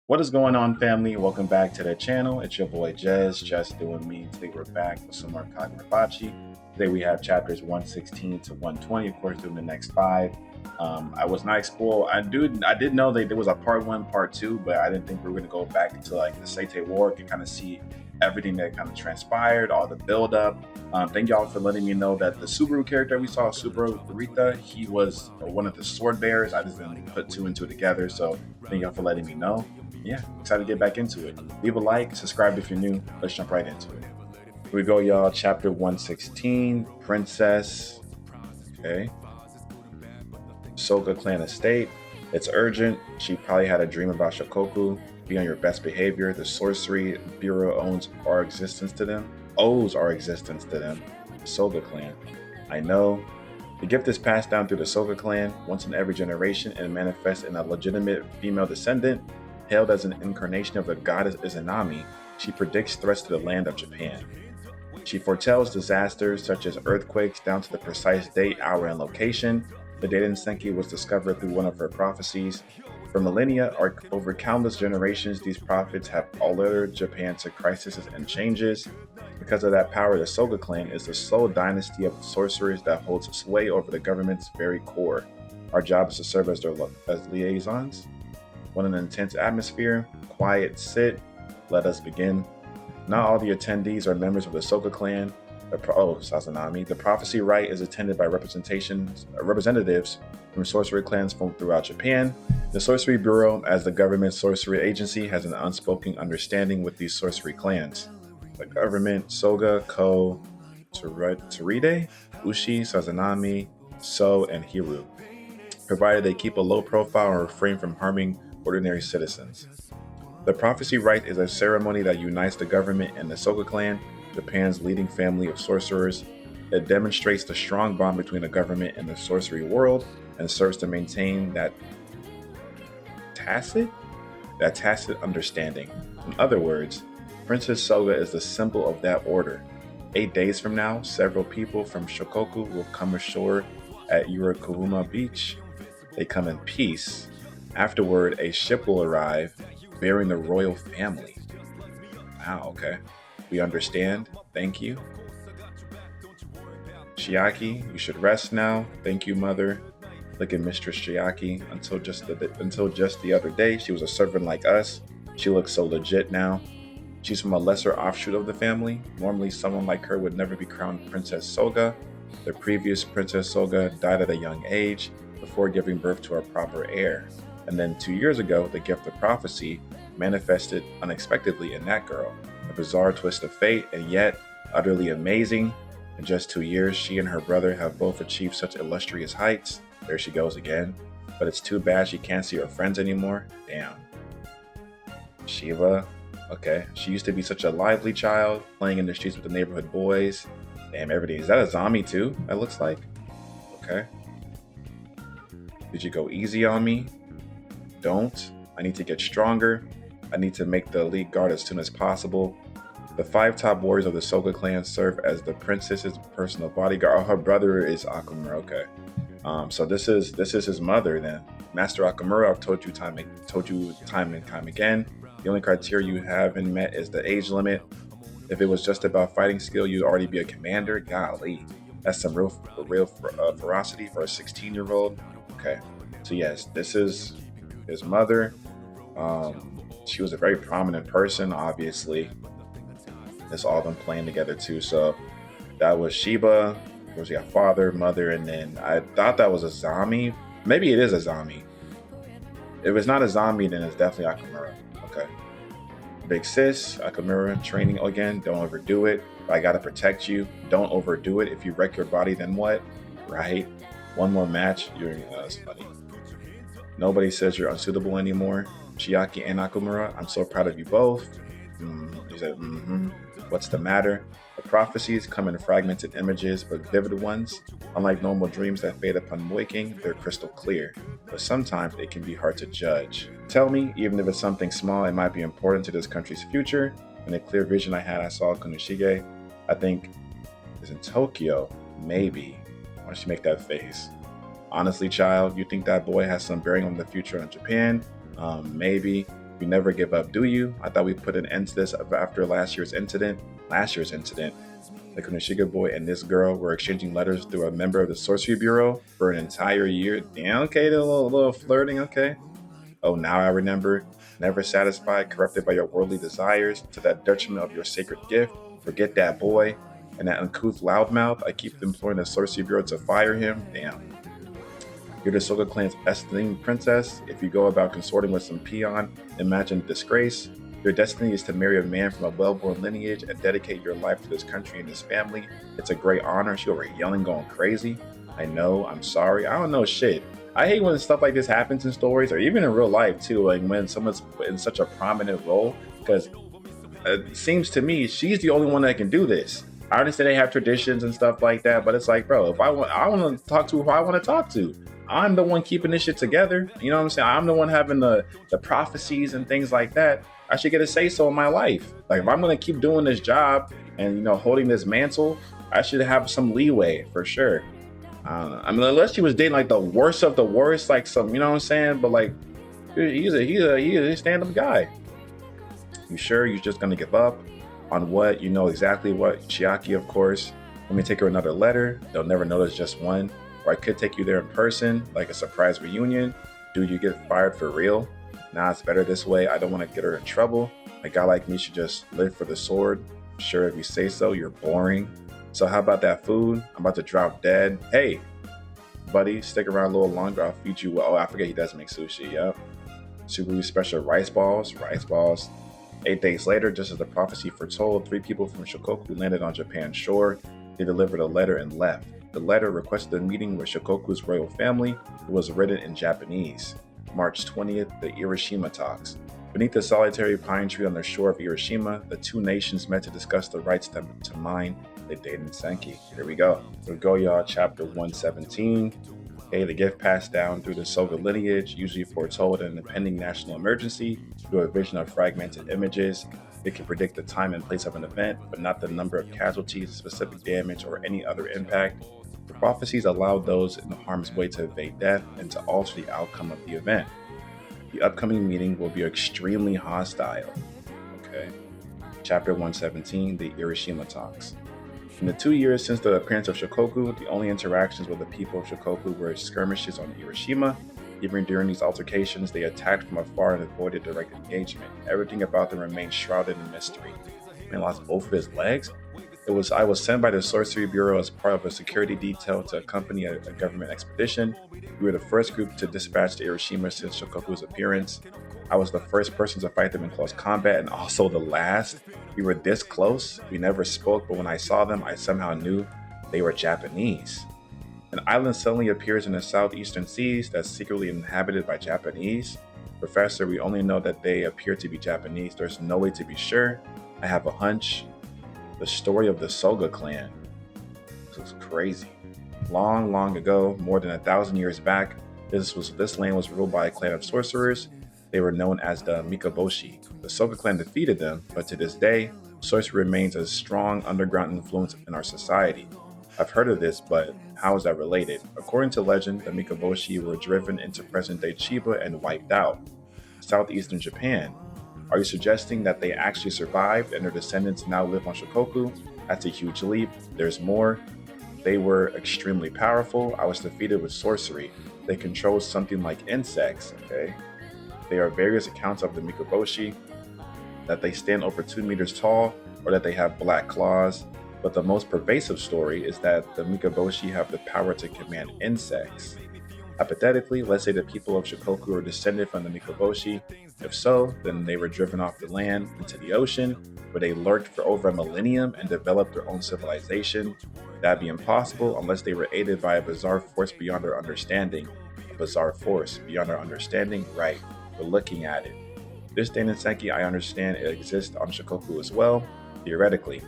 What is going on, family? Welcome back to the channel. It's your boy Jez, just doing me. Today we're back with some more Kagurabachi. Today we have chapters 116 to 120, of course, doing the next five. I was not explore. I did know that there was a part one, part two, but I didn't think we were gonna go back into like the Seite War and kind of see everything that kind of transpired, all the build up. Thank y'all for letting me know that the Subaru character we saw, Subaru Rita, he was one of the sword bearers. I just didn't put two and two together, so thank y'all for letting me know. Yeah, excited to get back into it. Leave a like, subscribe if you're new. Let's jump right into it. Here we go, y'all. Chapter 116, Princess. Okay. Soga clan estate. It's urgent. She probably had a dream about Shikoku. Be on your best behavior. The sorcery bureau owes our existence to them. The Soga clan. I know. The gift is passed down through the Soga clan once in every generation and manifests in a legitimate female descendant. Hailed as an incarnation of the goddess Izanami, she predicts threats to the land of Japan. She foretells disasters such as earthquakes down to the precise date, hour, and location. The date in Senki was discovered through one of her prophecies. For millennia, or over countless generations, these prophets have alerted Japan to crises and changes. Because of that power, the Soga clan is the sole dynasty of sorcerers that holds sway over the government's very core. Our job is to serve as as liaisons. What an intense atmosphere. Quiet, sit. Let us begin. Not all the attendees are members of the Soga clan. Sazanami. The prophecy rite is attended by representatives from sorcery clans from throughout Japan. The Sorcery Bureau, as the government sorcery agency, has an unspoken understanding with these sorcery clans. The government, Soga, Ko, Teride, Ushi, Sazanami, So, and Hiru, provided they keep a low profile and refrain from harming ordinary citizens. The prophecy rite is a ceremony that unites the government and the Soga clan, Japan's leading family of sorcerers. It demonstrates the strong bond between the government and the sorcery world and serves to maintain that tacit understanding. In other words, Princess Soga is the symbol of that order. 8 days from now, several people from Shikoku will come ashore at Yurakuhuma Beach. They come in peace. Afterward, a ship will arrive bearing the royal family. Wow, okay. We understand. Thank you. Chiaki, you should rest now. Thank you, mother. Look at Mistress Chiaki. Until just the other day, she was a servant like us. She looks so legit now. She's from a lesser offshoot of the family. Normally, someone like her would never be crowned Princess Soga. The previous Princess Soga died at a young age before giving birth to a proper heir. And then 2 years ago, the gift of prophecy manifested unexpectedly in that girl. A bizarre twist of fate, and yet utterly amazing. In just 2 years, she and her brother have both achieved such illustrious heights. There she goes again. But it's too bad she can't see her friends anymore. Damn. Shiva. Okay. She used to be such a lively child, playing in the streets with the neighborhood boys. Damn, everything. Is that a zombie too? That looks like. Okay. Did you go easy on me? Don't. I need to get stronger. I need to make the elite guard as soon as possible. The 5 top warriors of the Soga clan serve as the princess's personal bodyguard. Oh, her brother is Akamura. Okay. So this is his mother then. Master Akamura, I've told you time and time again. The only criteria you haven't met is the age limit. If it was just about fighting skill, you'd already be a commander. Golly, that's some real ferocity for a 16-year-old. Okay. So yes, this is his mother. She was a very prominent person, obviously. It's all them playing together too. So that was Shiba. Of course, you got father, mother, and then I thought that was a zombie. Maybe it is a zombie. If it's not a zombie, then it's definitely Akamura. Okay. Big sis, Akamura, training again. Don't overdo it. I gotta protect you. Don't overdo it. If you wreck your body, then what? Right? One more match. That's funny. Nobody says you're unsuitable anymore. Chiaki and Akamura, I'm so proud of you both. He said, What's the matter? The prophecies come in fragmented images, but vivid ones. Unlike normal dreams that fade upon waking, they're crystal clear. But sometimes it can be hard to judge. Tell me, even if it's something small, it might be important to this country's future. In a clear vision I saw Kunoshige. I think is in Tokyo. Maybe. Why don't you make that face? Honestly, child, you think that boy has some bearing on the future of Japan? Maybe. You never give up, do you? I thought we put an end to this after last year's incident. The Konosuga boy and this girl were exchanging letters through a member of the Sorcery Bureau for an entire year. Damn, okay, a little flirting, okay. Oh, now I remember. Never satisfied, corrupted by your worldly desires, to the detriment of your sacred gift. Forget that boy. And that uncouth loudmouth, I keep imploring the Sorcery Bureau to fire him. Damn. You're the Soga clan's esteemed princess. If you go about consorting with some peon, imagine disgrace. Your destiny is to marry a man from a well-born lineage and dedicate your life to this country and this family. It's a great honor. She over yelling, going crazy. I know, I'm sorry. I don't know shit. I hate when stuff like this happens in stories or even in real life too, like when someone's in such a prominent role, because it seems to me she's the only one that can do this. I understand they have traditions and stuff like that, but it's like, bro, if I want to talk to who I want to talk to. I'm the one keeping this shit together. You know what I'm saying? I'm the one having the prophecies and things like that. I should get a say so in my life. Like if I'm gonna keep doing this job and holding this mantle, I should have some leeway for sure. I don't know. I mean, unless she was dating like the worst of the worst, like some, you know what I'm saying? But like, he's a stand-up guy. You sure you're just gonna give up on what you know exactly what? Chiaki, of course. Let me take her another letter. They'll never notice just one. Or I could take you there in person, like a surprise reunion. Dude, you get fired for real? Nah, it's better this way. I don't want to get her in trouble. A guy like me should just live for the sword. Sure, if you say so, you're boring. So how about that food? I'm about to drop dead. Hey, buddy, stick around a little longer. I'll feed you well. Oh, I forget he does make sushi, yep. Subaru special rice balls. 8 days later, just as the prophecy foretold, 3 people from Shikoku landed on Japan's shore. They delivered a letter and left. The letter requested a meeting with Shikoku's royal family. It was written in Japanese. March 20th, the IRISHIMA Talks. Beneath the solitary pine tree on the shore of IRISHIMA, the two nations met to discuss the rights to mine the Daiden Senki. Here we go. Here we go, y'all. Chapter 117. Okay, the gift passed down through the Soga lineage, usually foretold an impending national emergency through a vision of fragmented images. It can predict the time and place of an event, but not the number of casualties, specific damage, or any other impact. The prophecies allowed those in harm's way to evade death and to alter the outcome of the event. The upcoming meeting will be extremely hostile. Okay. Chapter 117, the IRISHIMA Talks. In the 2 years since the appearance of Shikoku, the only interactions with the people of Shikoku were skirmishes on IRISHIMA. Even during these altercations, they attacked from afar and avoided direct engagement. Everything about them remained shrouded in mystery. Man lost both of his legs? I was sent by the Sorcery Bureau as part of a security detail to accompany a government expedition. We were the first group to dispatch to IRISHIMA since Shikoku's appearance. I was the first person to fight them in close combat and also the last. We were this close. We never spoke, but when I saw them, I somehow knew they were Japanese. An island suddenly appears in the southeastern seas that's secretly inhabited by Japanese. Professor, we only know that they appear to be Japanese. There's no way to be sure. I have a hunch. The story of the Soga clan. This was crazy. Long, long ago, more than 1,000 years back, this land was ruled by a clan of sorcerers. They were known as the Mikoboshi. The Soga clan defeated them, but to this day, sorcery remains a strong underground influence in our society. I've heard of this, but how is that related? According to legend, the Mikoboshi were driven into present-day Chiba and wiped out. Southeastern Japan. Are you suggesting that they actually survived and their descendants now live on Shikoku? That's a huge leap. There's more. They were extremely powerful. I was defeated with sorcery. They controlled something like insects, okay? There are various accounts of the Mikoboshi, that they stand over 2 meters tall or that they have black claws. But the most pervasive story is that the Mikoboshi have the power to command insects. Hypothetically, let's say the people of Shikoku are descended from the Mikoboshi. If so, then they were driven off the land into the ocean, where they lurked for over a millennium and developed their own civilization. That'd be impossible unless they were aided by a bizarre force beyond our understanding. A bizarre force beyond our understanding? Right, we're looking at it. This Dainen Senki, I understand it exists on Shikoku as well, theoretically.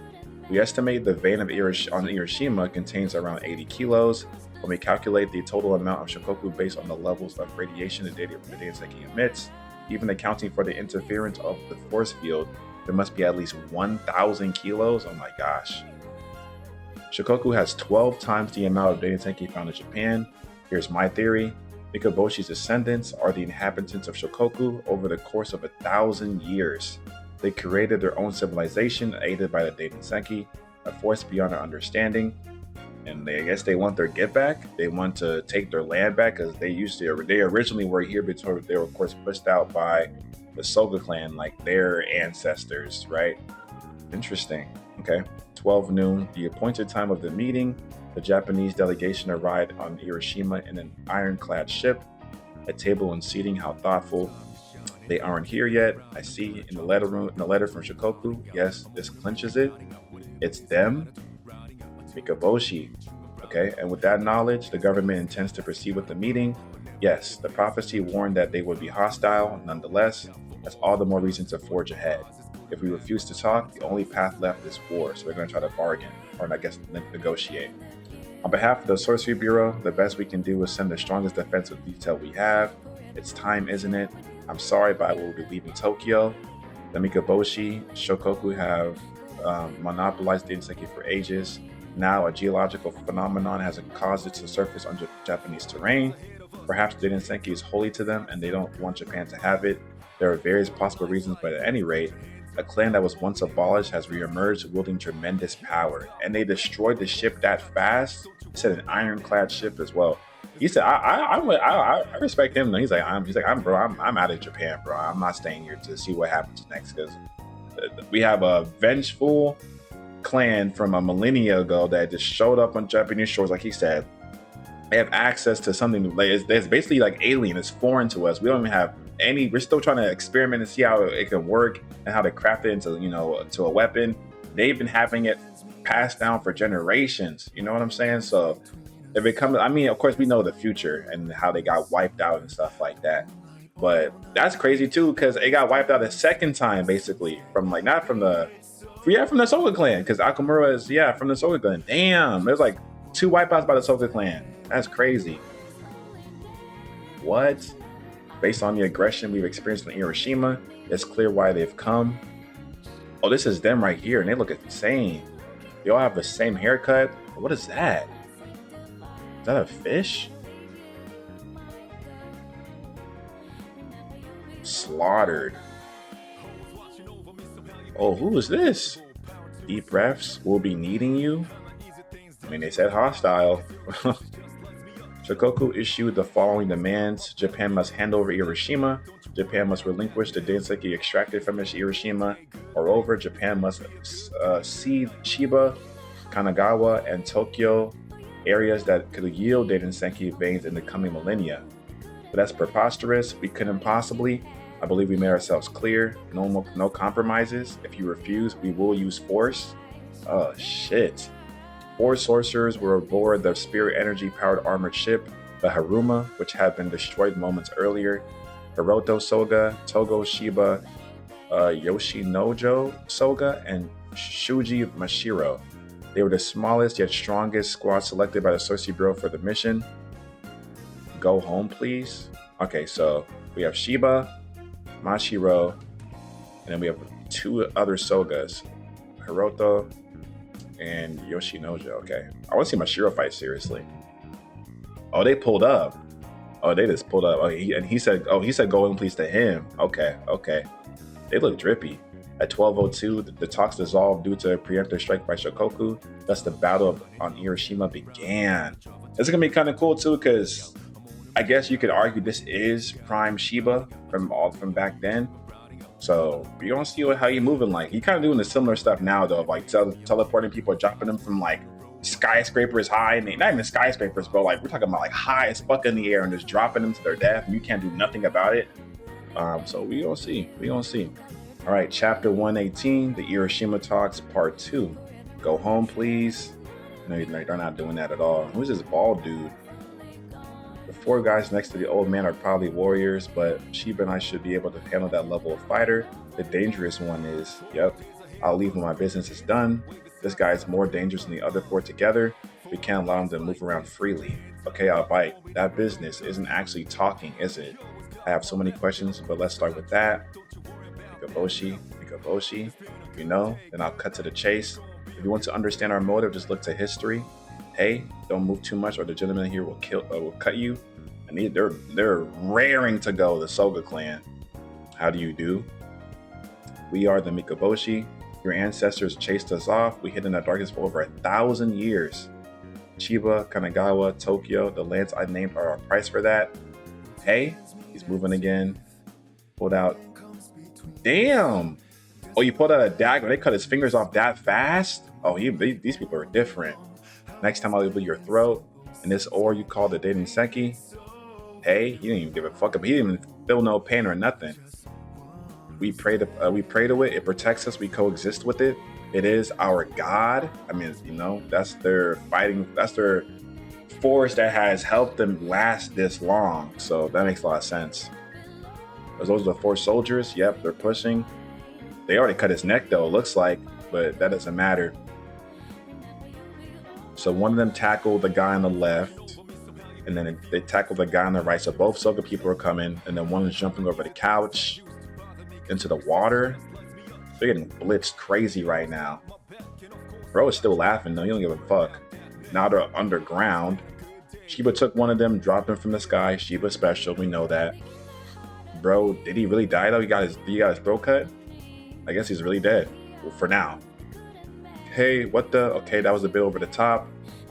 We estimate the vein of on IRISHIMA contains around 80 kilos. When we calculate the total amount of Shikoku based on the levels of radiation the Dainen Senki emits, even accounting for the interference of the force field, there must be at least 1,000 kilos. Oh my gosh. Shikoku has 12 times the amount of Dainen Senki found in Japan. Here's my theory. Mikaboshi's descendants are the inhabitants of Shikoku over the course of 1,000 years. They created their own civilization, aided by the Daidensenki, a force beyond our understanding. And I guess they want their get back. They want to take their land back because they originally were here, but they were of course pushed out by the Soga clan, like their ancestors, right? Interesting. Okay. 12 noon, the appointed time of the meeting. The Japanese delegation arrived on IRISHIMA in an ironclad ship. A table and seating, how thoughtful. They aren't here yet. I see in the letter from Shikoku. Yes, this clinches it. It's them. Mikaboshi. Okay, and with that knowledge, the government intends to proceed with the meeting. Yes, the prophecy warned that they would be hostile. Nonetheless, that's all the more reason to forge ahead. If we refuse to talk, the only path left is war, so we're going to try to bargain, or I guess negotiate. On behalf of the Sorcery Bureau, the best we can do is send the strongest defensive detail we have. It's time, isn't it? I'm sorry, but I will be leaving Tokyo. The Mikaboshi, Shokoku have monopolized Daidensenki for ages. Now, a geological phenomenon has caused it to surface on Japanese terrain. Perhaps Daidensenki is holy to them and they don't want Japan to have it. There are various possible reasons, but at any rate, a clan that was once abolished has reemerged, wielding tremendous power. And they destroyed the ship that fast. He said an ironclad ship as well. He said, I respect him. He's like, I'm out of Japan, bro. I'm not staying here to see what happens next because we have a vengeful clan from a millennia ago that just showed up on Japanese shores, like he said. They have access to something that's basically like alien. It's foreign to us. We don't even have any. We're still trying to experiment and see how it can work and how to craft it into, to a weapon. They've been having it passed down for generations. You know what I'm saying? So if it comes, of course we know the future and how they got wiped out and stuff like that. But that's crazy too, because it got wiped out a second time, basically from the Soga clan, because Akamura is from the Soga clan. Damn, there's like 2 wipeouts by the Soga clan. That's crazy. What? Based on the aggression we've experienced in Hiroshima, it's clear why they've come. Oh, this is them right here, and they look insane. They all have the same haircut. What is that? Is that a fish? Slaughtered. Oh, who is this? Deep breaths, we'll be needing you. They said hostile. Shikoku issued the following demands. Japan must hand over Hiroshima. Japan must relinquish the Daidensenki extracted from Hiroshima. Moreover, Japan must cede Chiba, Kanagawa, and Tokyo, areas that could yield Daidensenki veins in the coming millennia. But that's preposterous. We couldn't possibly. I believe we made ourselves clear. No compromises. If you refuse, we will use force. Oh, shit. 4 sorcerers were aboard the spirit energy-powered armored ship, the Haruma, which had been destroyed moments earlier. Hiroto Soga, Togo Shiba, Yoshinojo Soga, and Shuji Mashiro. They were the smallest yet strongest squad selected by the Sorcery Bureau for the mission. Go home, please. Okay, so we have Shiba, Mashiro, and then we have 2 other Sogas, Hiroto and Yoshinojo. Okay, I want to see Mashiro fight seriously. Oh, they pulled up. Oh, they just pulled up. Oh, he said go in please to him. Okay. They look drippy. At 12:02, the talks dissolved due to a preemptive strike by Shikoku. Thus, the battle on Hiroshima began. This is gonna be kind of cool too, because I guess you could argue this is Prime Shiba from back then. So we don't see how he moving like. He kind of doing the similar stuff now though, of like teleporting people, dropping them from like skyscrapers high, and not even skyscrapers, but like we're talking about like high as fuck in the air and just dropping them to their death, and you can't do nothing about it. So we gonna see. All right, chapter 118, the IRISHIMA Talks, part 2. Go home, please. No, they're not doing that at all. Who's this bald dude? The 4 guys next to the old man are probably warriors, but Shiba and I should be able to handle that level of fighter. The dangerous one is, I'll leave when my business is done. This guy is more dangerous than the other 4 together. We can't allow him to move around freely. Okay, I'll bite. That business isn't actually talking, is it? I have so many questions, but let's start with that. Mikaboshi. Then I'll cut to the chase. If you want to understand our motive, just look to history. Hey, don't move too much or the gentleman here will cut you. And they're raring to go, the Soga clan. How do you do? We are the Mikoboshi. Your ancestors chased us off. We hid in the darkness for over 1,000 years. Chiba, Kanagawa, Tokyo, the lands I named are a price for that. Hey, he's moving again. Pulled out. Damn. Oh, you pulled out a dagger. They cut his fingers off that fast? Oh, these people are different. Next time I'll leave your throat. And this ore you call the Denseki. Hey, he didn't even give a fuck up. He didn't even feel no pain or nothing. We pray to it. It protects us. We coexist with it. It is our god. I mean, you know, that's their fighting. That's their force that has helped them last this long. So that makes a lot of sense. Those are the 4 soldiers. Yep, they're pushing. They already cut his neck though, it looks like, but that doesn't matter. So one of them tackled the guy on the left, and then they tackled the guy on the right. So both Soga people are coming, and then one is jumping over the couch into the water. They're getting blitzed crazy right now. Bro is still laughing though, he don't give a fuck. Now they're underground. Shiba took one of them, dropped him from the sky. Shiba special, we know that. Bro, did he really die though? He got his throat cut? I guess he's really dead. Well, for now. Hey, what the? Okay, that was a bit over the top.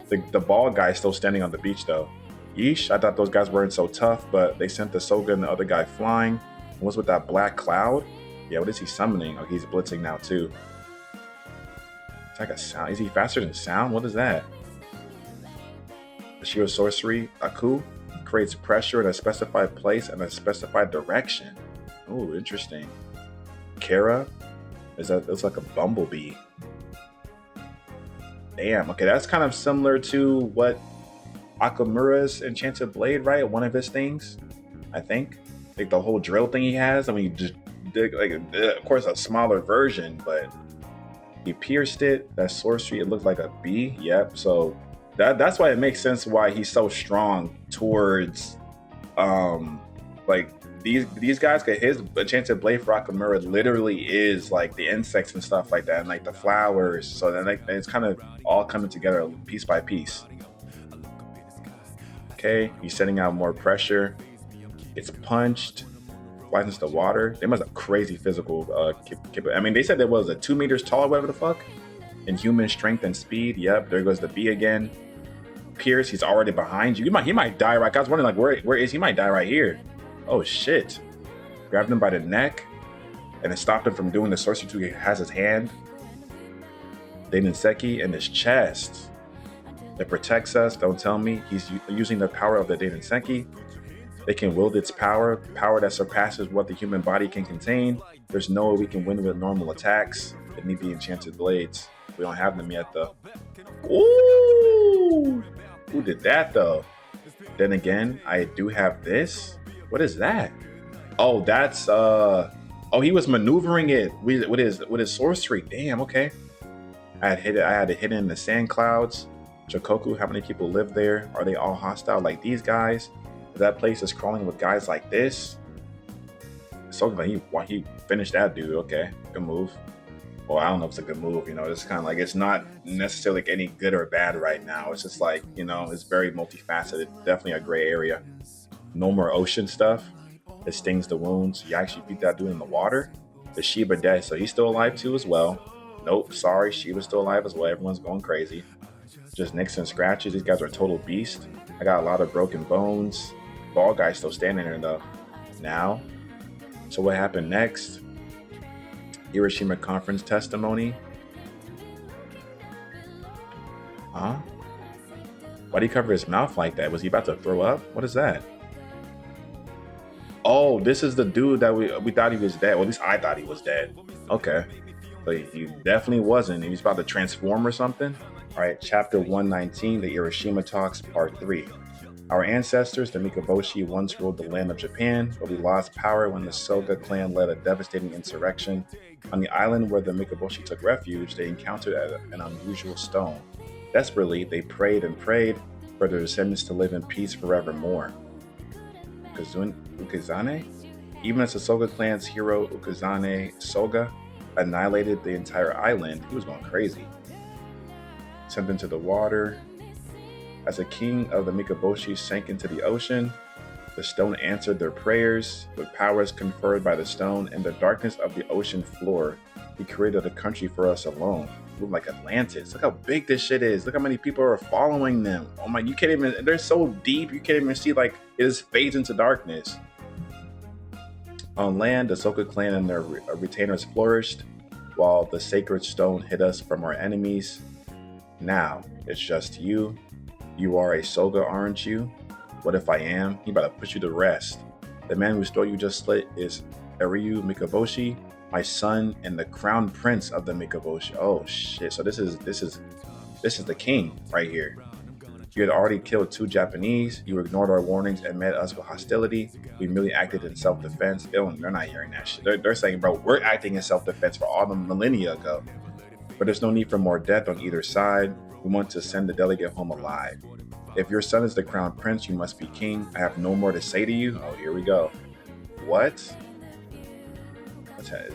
The bald guy's still standing on the beach though. Yeesh, I thought those guys weren't so tough, but they sent the Soga and the other guy flying. And what's with that black cloud? Yeah, what is he summoning? Oh, he's blitzing now too. It's like a sound. Is he faster than sound? What is that? Ashiro sorcery, Aku, creates pressure in a specified place and a specified direction. Oh, interesting. Kara, it's like a bumblebee. Damn, okay, that's kind of similar to what Akamura's Enchanted Blade, right? One of his things, I think. Like the whole drill thing he has. I mean, you just dig, like, of course, a smaller version, but he pierced it. That sorcery, it looked like a bee. Yep, so that's why it makes sense why he's so strong towards, like, these guys, get his Enchanted Blade for Akamura literally is like the insects and stuff like that, and like the flowers. So then like, it's kind of all coming together piece by piece. Okay, he's sending out more pressure. It's punched, flies into the water. They must have crazy physical. I mean, they said there was a 2 meters tall, whatever the fuck, in human strength and speed. Yep, there goes the bee again. Pierce, he's already behind you. He might die right. I was wondering like where is he? Might die right here. Oh shit. Grabbed him by the neck and it stopped him from doing the sorcery he has his hand. Denseki in his chest. It protects us, don't tell me. He's using the power of the Denseki. They can wield its power that surpasses what the human body can contain. There's no way we can win with normal attacks. It need the enchanted blades. We don't have them yet though. Ooh! Who did that though? Then again, I do have this. What is that? Oh, that's he was maneuvering it with his sorcery. Damn, okay. I had it hidden in the sand clouds. Shikoku, how many people live there? Are they all hostile like these guys? That place is crawling with guys like this. So like he finished that dude. Okay, good move. Well, I don't know if it's a good move. You know, it's kind of like it's not necessarily like any good or bad right now. It's just like, you know, it's very multifaceted. Definitely a gray area. No more ocean stuff. It stings the wounds. You actually beat that dude in the water. The Shiba dead, so he's still alive too as well. Nope, sorry, Shiba's still alive as well. Everyone's going crazy. Just nicks and scratches. These guys are a total beast. I got a lot of broken bones. Ball guy's still standing there though. Now, so what happened next? Hiroshima conference testimony. Huh? Why'd he cover his mouth like that? Was he about to throw up? What is that? Oh, this is the dude that we thought he was dead. Well, at least I thought he was dead. Okay. But he definitely wasn't. He was about to transform or something. All right, chapter 119, the IRISHIMA Talks, part 3. Our ancestors, the Mikoboshi, once ruled the land of Japan, but we lost power when the Soga clan led a devastating insurrection. On the island where the Mikoboshi took refuge, they encountered an unusual stone. Desperately, they prayed and prayed for their descendants to live in peace forevermore. Ukazane? Even as the Soga clan's hero, Ukazane Soga, annihilated the entire island, he was going crazy. Sent into the water. As the king of the Mikoboshi sank into the ocean, The stone answered their prayers with powers conferred by the stone. In the darkness of the ocean floor, he created a country for us alone. Look like Atlantis. Look how big this shit is. Look how many people are following them. Oh my, you can't even, they're so deep, you can't even see, like, it just fades into darkness. On land, the Soka clan and their retainers flourished, while the sacred stone hid us from our enemies. Now, it's just you. You are a Soga, aren't you? What if I am? He about to put you to rest. The man whose throat you just slit is Ariyu Mikaboshi, my son and the crown prince of the Mikaboshi. Oh shit! So this is the king right here. You had already killed 2 Japanese. You ignored our warnings and met us with hostility. We merely acted in self-defense. They're not hearing that shit. They're saying, bro, we're acting in self-defense for all the millennia ago. But there's no need for more death on either side. We want to send the delegate home alive. If your son is the crown prince, you must be king. I have no more to say to you. Oh, here we go. What? What's that?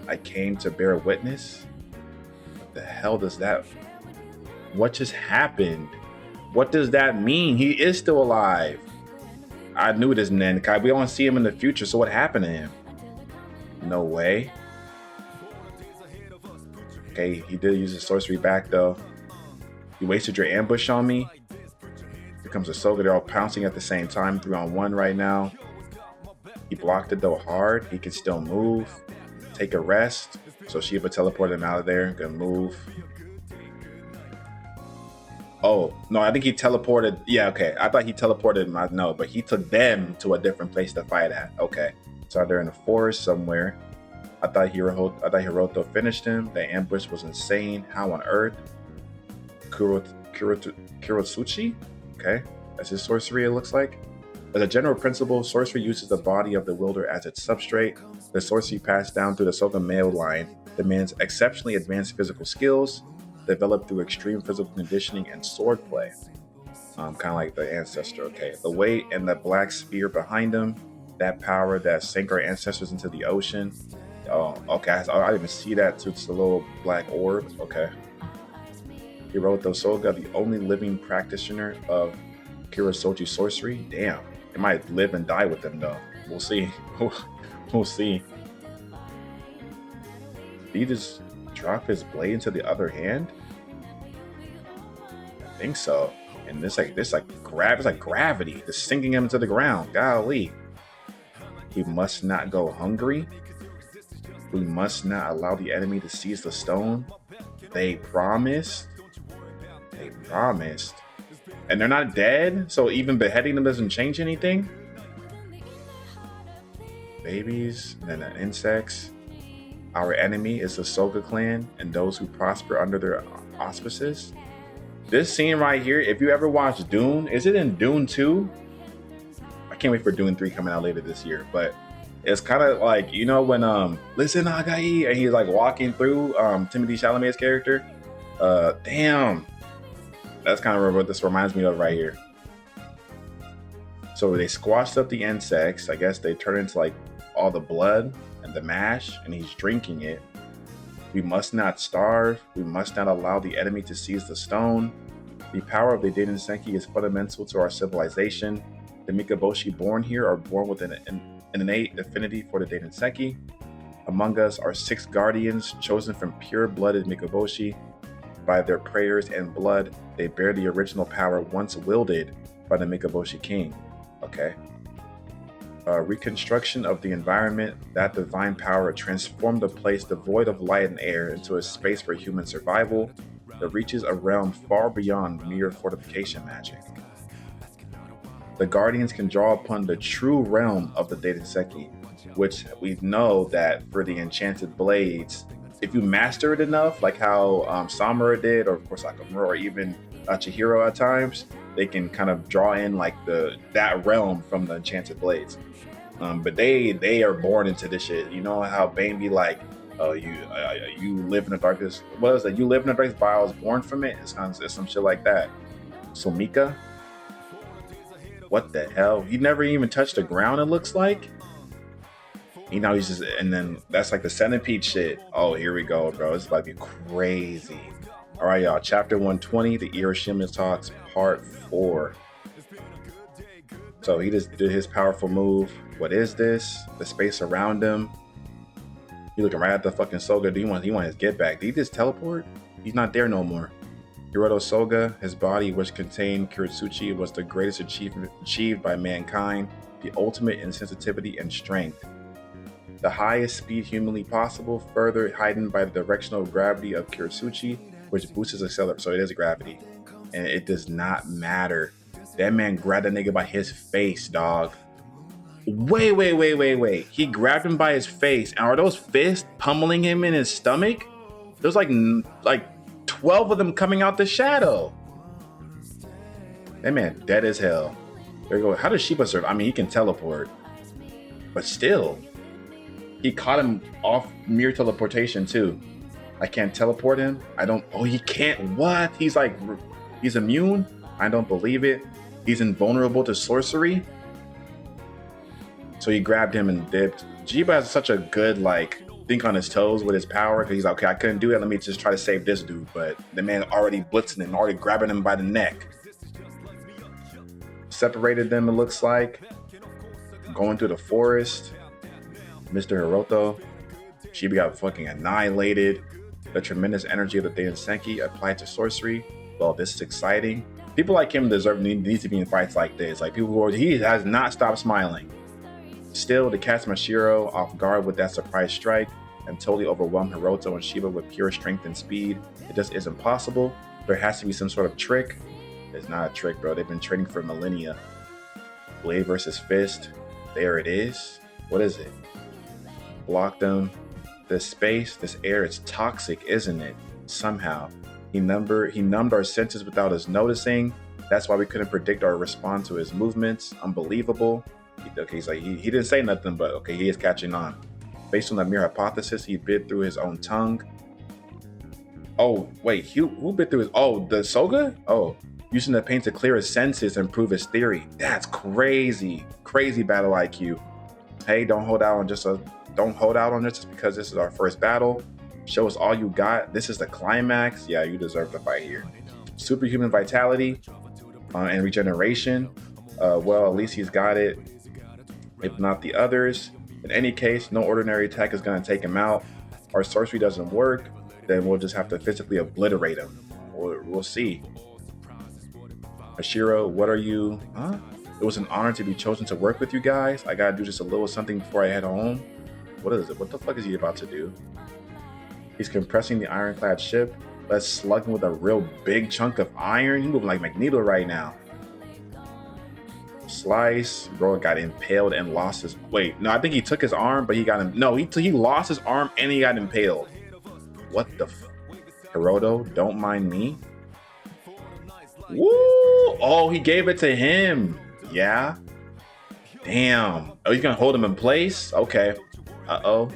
I came to bear witness? What the hell does that... What just happened? What does that mean? He is still alive. I knew this, Nen. We don't see him in the future, so what happened to him? No way. Okay, he did use his sorcery back, though. You wasted your ambush on me? Here comes a Soga. They're all pouncing at the same time. 3-on-1 right now. He blocked it, though, hard. He can still move. Take a rest. So Shiba teleported him out of there. Gonna move. Oh, no, I think he teleported. Yeah, okay. I thought he teleported him. No, but he took them to a different place to fight at. Okay. So they're in the forest somewhere. I thought Hiroto finished him. The ambush was insane. How on earth? Kurotsuchi? Okay. That's his sorcery, it looks like. As a general principle, sorcery uses the body of the wielder as its substrate. The sorcery passed down through the Soga male line demands exceptionally advanced physical skills, developed through extreme physical conditioning and swordplay. Kind of like the ancestor, okay. The weight and the black spear behind him, that power that sank our ancestors into the ocean. Oh, okay, I didn't even see that too. It's a little black orb, okay. Hiroto Soga, the only living practitioner of Kurotsuchi sorcery. Damn, it might live and die with them though. We'll see. We'll see. Did he just drop his blade into the other hand? I think so. And it's like gravity, just sinking him into the ground. Golly. We must not go hungry. We must not allow the enemy to seize the stone. They promised. They promised. And they're not dead, so even beheading them doesn't change anything. Babies, and then the insects. Our enemy is the Soga clan and those who prosper under their auspices. This scene right here, if you ever watched Dune, is it in Dune 2? I can't wait for Dune 3 coming out later this year, but it's kind of like, you know, when listen Nagai, and he's like walking through Timothée Chalamet's character. Damn. That's kind of what this reminds me of right here. So they squashed up the insects. I guess they turn into like all the blood and the mash, and he's drinking it. We must not starve. We must not allow the enemy to seize the stone. The power of the Daiden Senki is fundamental to our civilization. The Mikaboshi born here are born with an innate affinity for the Daiden Senki. Among us are 6 guardians chosen from pure-blooded Mikaboshi. By their prayers and blood, they bear the original power once wielded by the Mikaboshi king. Okay. Reconstruction of the environment, that divine power transformed a place devoid of light and air into a space for human survival that reaches a realm far beyond mere fortification magic. The Guardians can draw upon the true realm of the Daiden Senki, which we know that for the enchanted blades, if you master it enough, like how Samura did, or of course Nakamura, or even Chihiro at times, they can kind of draw in like that realm from the enchanted blades. But they are born into this shit. You know how Bane be like, "Oh, you live in the darkness." What is that? You live in the darkness, but I was born from it. It's some shit like that. So Mika, what the hell? He never even touched the ground. It looks like. You know, he's just, and then that's like the centipede shit. Oh, here we go, bro. It's about to be crazy. All right, y'all. Chapter 120, the IRISHIMA Talks, Part 4. So he just did his powerful move. What is this? The space around him. He looking right at the fucking Soga. He want his get back. Did he just teleport? He's not there no more. Hiroto Soga, his body, which contained Kiritsuchi, was the greatest achievement achieved by mankind, the ultimate in sensitivity and strength. The highest speed humanly possible, further heightened by the directional gravity of Kiritsuchi, which boosts his acceleration. So it is gravity. And it does not matter. That man grabbed that nigga by his face, dog. Wait. He grabbed him by his face. And are those fists pummeling him in his stomach? There's like 12 of them coming out the shadow. That man dead as hell. There you go. How does Shiba serve? I mean, he can teleport. But still. He caught him off mere teleportation too. I can't teleport him. Oh, he can't. What? He's immune? I don't believe it. He's invulnerable to sorcery. So he grabbed him and dipped. Jiba has such a good think on his toes with his power, because he's like, okay, I couldn't do it. Let me just try to save this dude. But the man already blitzing him, already grabbing him by the neck. Separated them, it looks like. Going through the forest. Mr. Hiroto. Shiba got fucking annihilated. The tremendous energy of the Daisenki applied to sorcery. Well, this is exciting. People like him need to be in fights like this. Like he has not stopped smiling. Still, to catch Mashiro off guard with that surprise strike and totally overwhelm Hiroto and Shiba with pure strength and speed, it just isn't possible. There has to be some sort of trick. It's not a trick, bro. They've been training for millennia. Blade versus fist. There it is. What is it? Block them. This space, this air, it's toxic, isn't it? Somehow. He numbed our senses without us noticing. That's why we couldn't predict or respond to his movements. Unbelievable. Okay, he's like, he didn't say nothing, but okay, he is catching on. Based on the mere hypothesis, he bit through his own tongue. Oh, wait, who bit through his, the Soga? Oh, using the pain to clear his senses and prove his theory. That's crazy. Crazy battle IQ. Hey, don't hold out on this just because this is our first battle. Show us all you got. This is the climax. Yeah, you deserve to fight here. Superhuman vitality and regeneration. Well, at least he's got it. If not the others. In any case, no ordinary attack is going to take him out. Our sorcery doesn't work, then we'll just have to physically obliterate him. We'll see. Ashiro, what are you? Huh? It was an honor to be chosen to work with you guys. I gotta do just a little something before I head home. What is it? What the fuck is he about to do? He's compressing the ironclad ship. Let's slug him with a real big chunk of iron. He's moving like Magneto right now. Slice. Bro got impaled and lost his... Wait, no, I think he took his arm, but he got him... No, he lost his arm and he got impaled. What the Hiroto, don't mind me. Woo! Oh, he gave it to him. Yeah. Damn. Oh, he's gonna hold him in place? Okay. Uh-oh.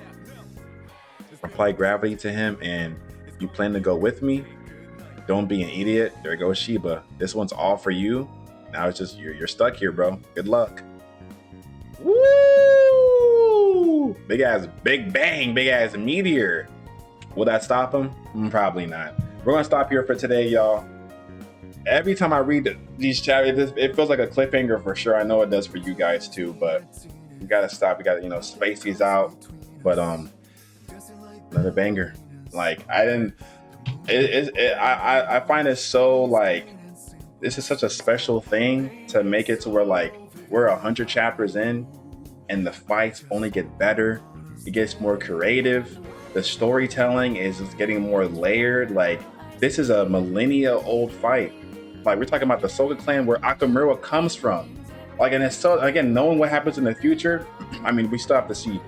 Apply gravity to him, and you plan to go with me? Don't be an idiot. There goes Shiba. This one's all for you. Now it's just you're stuck here, bro. Good luck. Woo! Big ass meteor. Will that stop him? Probably not. We're gonna stop here for today, y'all. Every time I read these chapters, it feels like a cliffhanger for sure. I know it does for you guys too, but we gotta stop. We gotta, space these out. But another banger. Like I find it so this is such a special thing to make it to where we're 100 chapters in and the fights only get better. It gets more creative. The storytelling is just getting more layered. This is a millennia old fight. We're talking about the Soga clan where Akamura comes from. And it's so, again, knowing what happens in the future, I mean, we still have to see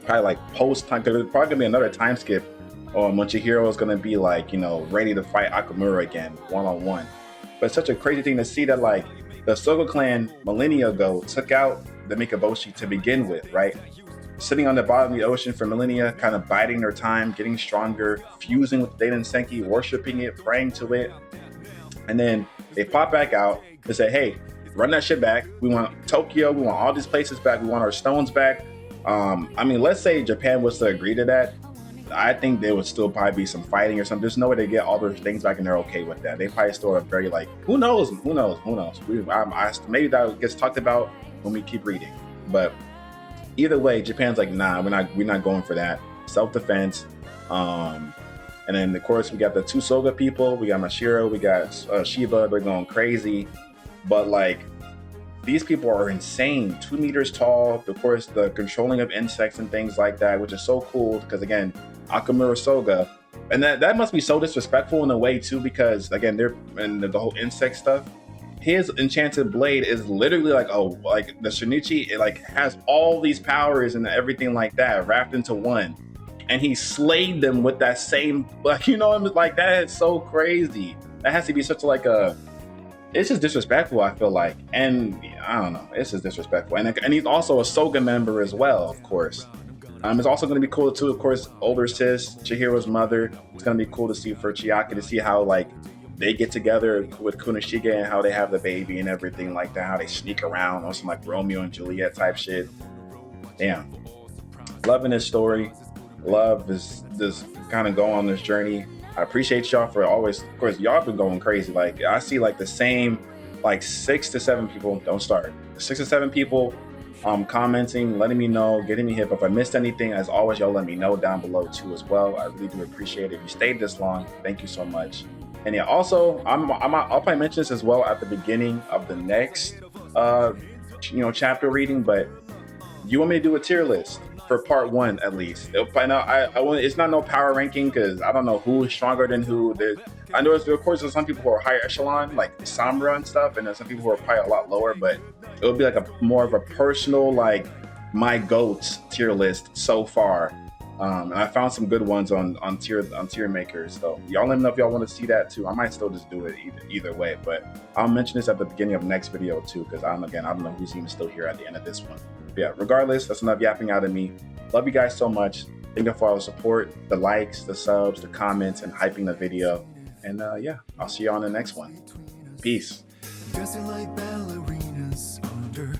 probably post time, because there's probably gonna be another time skip when Chihiro is gonna be ready to fight Akamura again, one-on-one. But it's such a crazy thing to see that the Soga clan millennia ago took out the Mikaboshi to begin with, right? Sitting on the bottom of the ocean for millennia, kind of biding their time, getting stronger, fusing with the Daisenki, worshiping it, praying to it. And then they pop back out and say, hey, run that shit back. We want Tokyo. We want all these places back. We want our stones back. Let's say Japan was to agree to that. I think there would still probably be some fighting or something. There's no way they get all their things back and they're okay with that. They probably still are very like, who knows? Maybe that gets talked about when we keep reading. But either way, Japan's like, nah, we're not going for that. Self-defense. And then of course we got the two Soga people. We got Mashiro. We got Shiba. They're going crazy. But like, these people are insane. 2 meters tall. Of course, the controlling of insects and things like that, which is so cool because again, Akamura Soga. And that must be so disrespectful in a way too, because again, they're and the whole insect stuff. His enchanted blade is literally like the Shinichi. It like has all these powers and everything like that wrapped into one, and he slayed them with that same like that is so crazy. That has to be such like a. It's just disrespectful, I feel like, and I don't know. It's just disrespectful, and he's also a Soga member as well, of course. It's also going to be cool too, of course. Older sis, Chihiro's mother. It's going to be cool to see for Chiaki to see how like they get together with Kunoshige and how they have the baby and everything like that. How they sneak around on some like Romeo and Juliet type shit. Damn, loving this story. Love is just kind of go on this journey. I appreciate y'all for always, of course, y'all been going crazy. Like I see like the same, like 6 to 7 people, don't start. 6 to 7 people commenting, letting me know, getting me hip. If I missed anything, as always, y'all let me know down below too as well. I really do appreciate it. If you stayed this long, thank you so much. And yeah, also, I'll probably mention this as well at the beginning of the next, chapter reading, but you want me to do a tier list for part 1 at least. It's not no power ranking because I don't know who is stronger than who. I know, of course, there's some people who are higher echelon, like Samura and stuff, and there's some people who are probably a lot lower, but it would be like a more of a personal, like my GOATs tier list so far. And I found some good ones on tier makers. So y'all let me know if y'all want to see that too. I might still just do it either way, but I'll mention this at the beginning of next video too, because I don't know who's even still here at the end of this one. But yeah, regardless, that's enough yapping out of me. Love you guys so much. Thank you for all the support, the likes, the subs, the comments, and hyping the video. And yeah, I'll see you on the next one. Peace. Dressing like ballerinas under